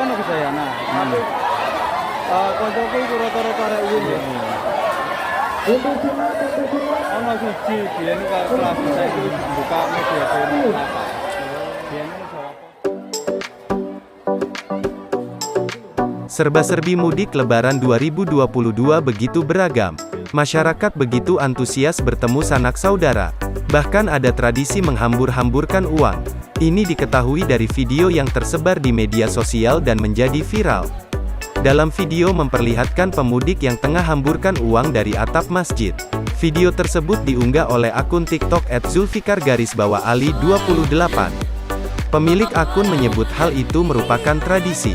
kan lagi saya tapi koncoku iku rata-rata arek uwin ya. Ono siji biyen kelas saya itu buka media sosial apa. Biyen jawab. Serba-serbi mudik Lebaran 2022 begitu beragam. Masyarakat begitu antusias bertemu sanak saudara. Bahkan ada tradisi menghambur-hamburkan uang. Ini diketahui dari video yang tersebar di media sosial dan menjadi viral. Dalam video memperlihatkan pemudik yang tengah hamburkan uang dari atap masjid. Video tersebut diunggah oleh akun TikTok @zulfikar_ali28. Pemilik akun menyebut hal itu merupakan tradisi.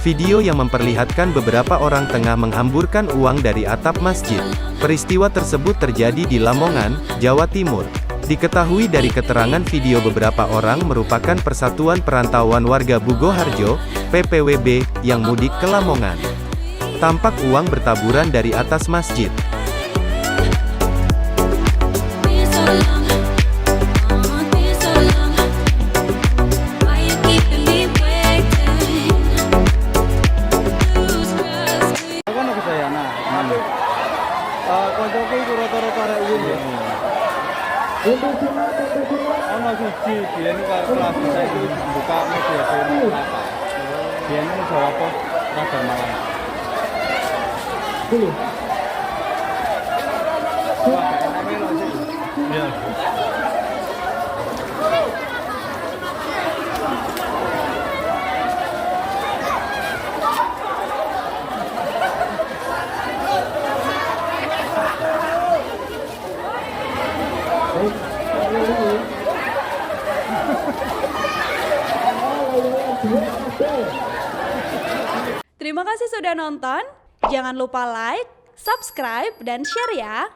Video yang memperlihatkan beberapa orang tengah menghamburkan uang dari atap masjid. Peristiwa tersebut terjadi di Lamongan, Jawa Timur. Diketahui dari keterangan video beberapa orang merupakan Persatuan Perantauan Warga Bugoharjo, PPWB, yang mudik ke Lamongan. Tampak uang bertaburan dari atas masjid. Koncoku iku rata-rata arek uwin ya. Ono siji biyen kelas saya itu buka media sosial apa. Biyen jawab apa rada malam. Wah, enake lho sih. Iya. Terima kasih sudah nonton. Jangan lupa like, subscribe, dan share ya.